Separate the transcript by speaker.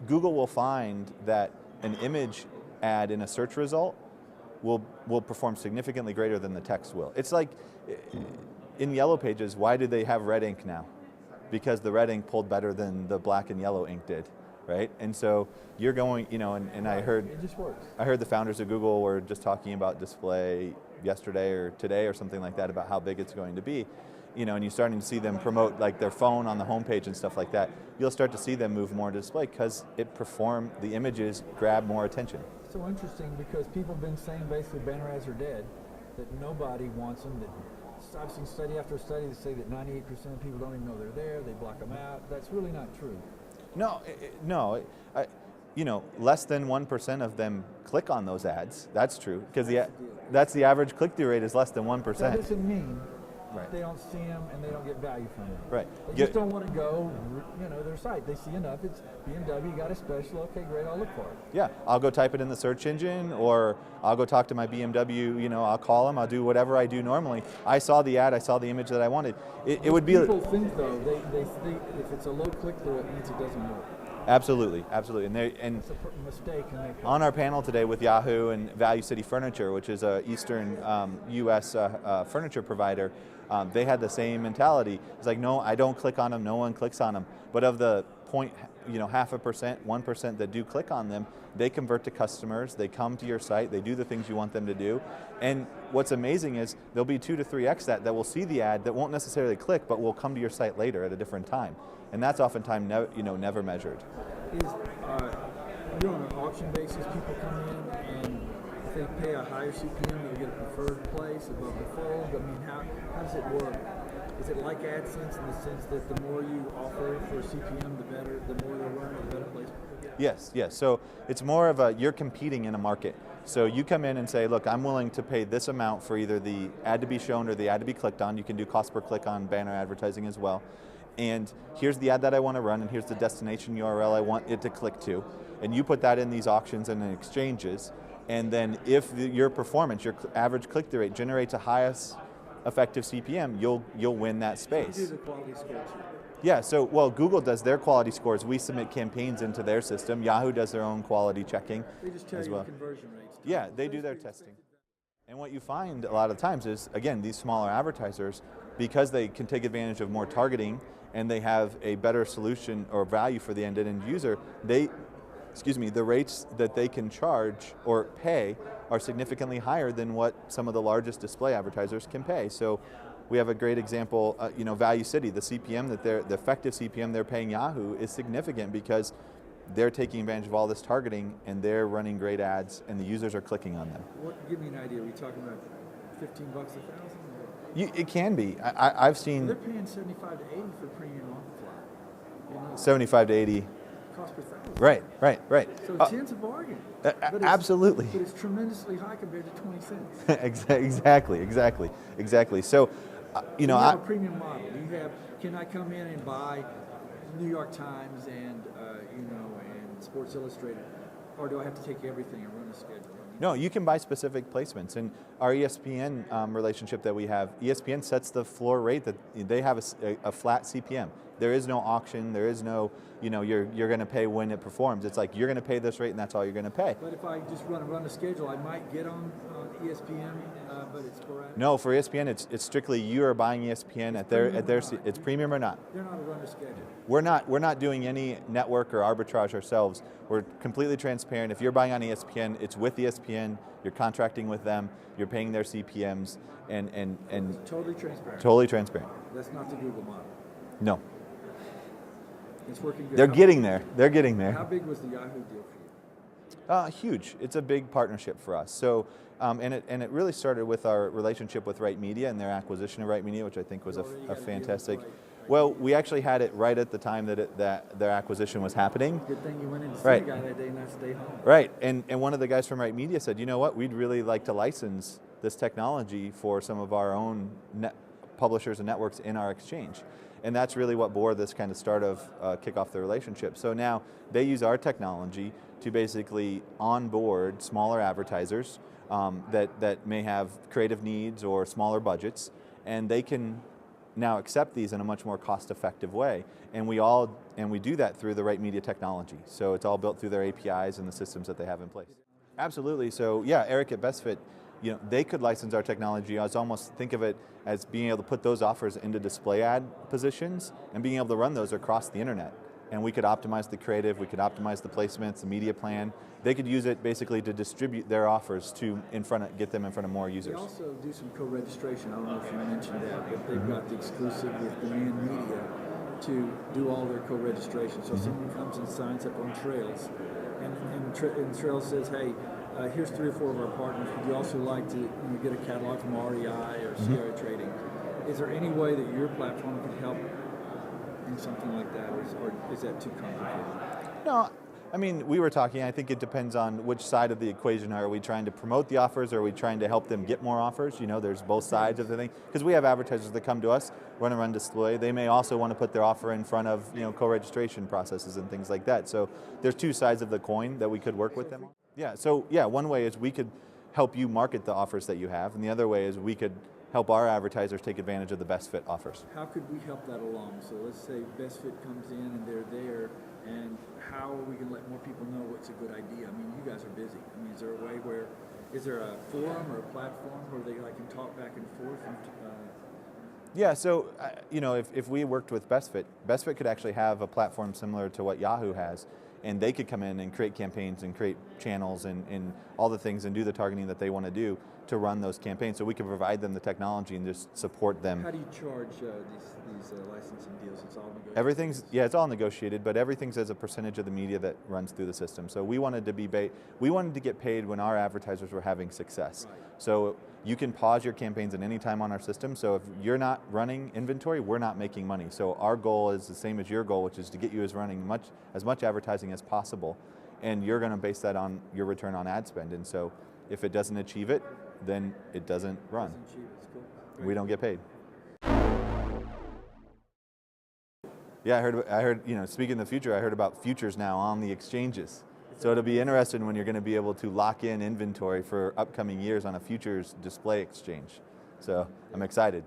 Speaker 1: Google will find that an image ad in a search result will perform significantly greater than the text will. It's like in Yellow Pages, why do they have red ink now? Because the red ink pulled better than the black and yellow ink did, right? And so you're going, and I heard,
Speaker 2: it just works.
Speaker 1: I heard the founders of Google were just talking about display yesterday or today or something like that about how big it's going to be, and you're starting to see them promote like their phone on the homepage and stuff like that. You'll start to see them move more to display because the images grab more attention.
Speaker 2: So interesting, because people have been saying basically banner ads are dead, that nobody wants them, that I've seen study after study that say that 98% of people don't even know they're there, they block them out. That's really not true.
Speaker 1: No, less than 1% of them click on those ads. That's true, because that's the average click-through rate is less than 1%.
Speaker 2: That doesn't mean
Speaker 1: right.
Speaker 2: they don't see them and they don't get value from them.
Speaker 1: Right.
Speaker 2: They just don't want to go, their site. They see enough. It's BMW, got a special. Okay, great. I'll look for it.
Speaker 1: Yeah, I'll go type it in the search engine, or I'll go talk to my BMW. I'll call them. I'll do whatever I do normally. I saw the ad. I saw the image that I wanted. It would be.
Speaker 2: People think though they think if it's a low click-through, it means it doesn't work.
Speaker 1: Absolutely, and
Speaker 2: it's a mistake.
Speaker 1: On our panel today with Yahoo and Value City Furniture, which is a Eastern U.S. Furniture provider, they had the same mentality. It's like, no, I don't click on them. No one clicks on them. But of the 0.5%, 1% that do click on them, they convert to customers. They come to your site. They do the things you want them to do. And what's amazing is there'll be 2 to 3x that will see the ad that won't necessarily click, but will come to your site later at a different time. And that's oftentimes never measured.
Speaker 2: You're on an auction basis, people come in and if they pay a higher CPM, they'll get a preferred place above the fold. I mean, how does it work? Is it like AdSense in the sense that the more you offer for CPM, the better, the more they'll run, the better place?
Speaker 1: Yes. So it's more of you're competing in a market. So you come in and say, look, I'm willing to pay this amount for either the ad to be shown or the ad to be clicked on. You can do cost per click on banner advertising as well. And here's the ad that I want to run, and here's the destination URL I want it to click to. And you put that in these auctions and in exchanges, and then if your performance, your average click-through rate generates a highest effective CPM, you'll win that space.
Speaker 2: So you do the quality scores.
Speaker 1: Yeah, Google does their quality scores. We submit campaigns into their system. Yahoo does their own quality checking
Speaker 2: they just tell
Speaker 1: as
Speaker 2: you
Speaker 1: well.
Speaker 2: The conversion rates.
Speaker 1: Yeah, they do their testing. And what you find a lot of times is, again, these smaller advertisers, because they can take advantage of more targeting and they have a better solution or value for the end user, the rates that they can charge or pay are significantly higher than what some of the largest display advertisers can pay. So we have a great example, Value City, the CPM the effective CPM they're paying Yahoo is significant because they're taking advantage of all this targeting and they're running great ads and the users are clicking on them.
Speaker 2: Give me an idea. Are we talking about $15 a thousand?
Speaker 1: It can be. I've seen.
Speaker 2: They're paying 75 to 80 for premium on the fly.
Speaker 1: 75 to 80.
Speaker 2: Cost per thousand.
Speaker 1: Right.
Speaker 2: So 10's a bargain.
Speaker 1: Absolutely.
Speaker 2: But it's tremendously high compared to 20 cents.
Speaker 1: Exactly. So,
Speaker 2: you have a premium model. Can I come in and buy New York Times and and Sports Illustrated, or do I have to take everything and run a schedule?
Speaker 1: No, you can buy specific placements. And our ESPN relationship that we have, ESPN sets the floor rate that they have a flat CPM. There is no auction. There is no, you're going to pay when it performs. It's like you're going to pay this rate and that's all you're going to pay.
Speaker 2: But if I just run a schedule, I might get on ESPN, but it's sporadic.
Speaker 1: No, for ESPN, it's strictly you are buying ESPN at their it's premium or not.
Speaker 2: They're not a run a schedule.
Speaker 1: We're not doing any network or arbitrage ourselves. We're completely transparent. If you're buying on ESPN, it's with ESPN. You're contracting with them. You're paying their CPMs, and
Speaker 2: it's totally transparent.
Speaker 1: Totally transparent.
Speaker 2: That's not the Google model.
Speaker 1: No.
Speaker 2: It's working good.
Speaker 1: They're getting there.
Speaker 2: How big was the Yahoo deal for you?
Speaker 1: Huge. It's a big partnership for us. So, and it really started with our relationship with Right Media and their acquisition of Right Media, which I think was a fantastic. Well, we actually had it right at the time that their acquisition was happening.
Speaker 2: Good thing you went in to see the guy that day and not stay home.
Speaker 1: Right, and one of the guys from Right Media said, you know what, we'd really like to license this technology for some of our own publishers and networks in our exchange. And that's really what bore this kind of start of kick off the relationship. So now they use our technology to basically onboard smaller advertisers that may have creative needs or smaller budgets, and they can now accept these in a much more cost-effective way. And we do that through the right media technology. So it's all built through their APIs and the systems that they have in place. Absolutely. So yeah, Eric at BestFit, they could license our technology. I was almost think of it as being able to put those offers into display ad positions and being able to run those across the internet. And we could optimize the creative, we could optimize the placements, the media plan. They could use it basically to distribute their offers to get them in front of more users.
Speaker 2: They also do some co-registration. I don't know if you mentioned that, but they've got the exclusive with Demand Media to do all their co-registration. So someone comes and signs up on Trails, and Trails says, hey, here's 3 or 4 of our partners. Would you also like to get a catalog from REI or CRA Trading? Is there any way that your platform could help in something like that, or is that too complicated?
Speaker 1: No, I mean, we were talking, I think it depends on which side of the equation. Are we trying to promote the offers, or are we trying to help them get more offers? There's both sides of the thing. Because we have advertisers that come to us, want to run display. They may also want to put their offer in front of co-registration processes and things like that. So there's 2 sides of the coin that we could work with them on. Yeah, so one way is we could help you market the offers that you have, and the other way is we could help our advertisers take advantage of the BestFit offers.
Speaker 2: How could we help that along? So let's say BestFit comes in and they're there, and how are we going to let more people know what's a good idea? I mean, you guys are busy. I mean, is there a way is there a forum or a platform where they can talk back and forth?
Speaker 1: Yeah, so if we worked with BestFit could actually have a platform similar to what Yahoo has, and they could come in and create campaigns and create channels and all the things and do the targeting that they want to do to run those campaigns. So we can provide them the technology and just support them.
Speaker 2: How do you charge these licensing deals? It's all negotiated?
Speaker 1: It's all negotiated, but everything's as a percentage of the media that runs through the system. So we wanted to get paid when our advertisers were having success.
Speaker 2: Right.
Speaker 1: So you can pause your campaigns at any time on our system. So if you're not running inventory, we're not making money. So our goal is the same as your goal, which is to get you as much advertising as possible. And you're going to base that on your return on ad spend. And so if it doesn't achieve it, then it doesn't run.
Speaker 2: Cool.
Speaker 1: We don't get paid. Yeah, I heard. Speaking of the future, I heard about futures now on the exchanges. So it'll be interesting when you're going to be able to lock in inventory for upcoming years on a futures display exchange. So I'm excited.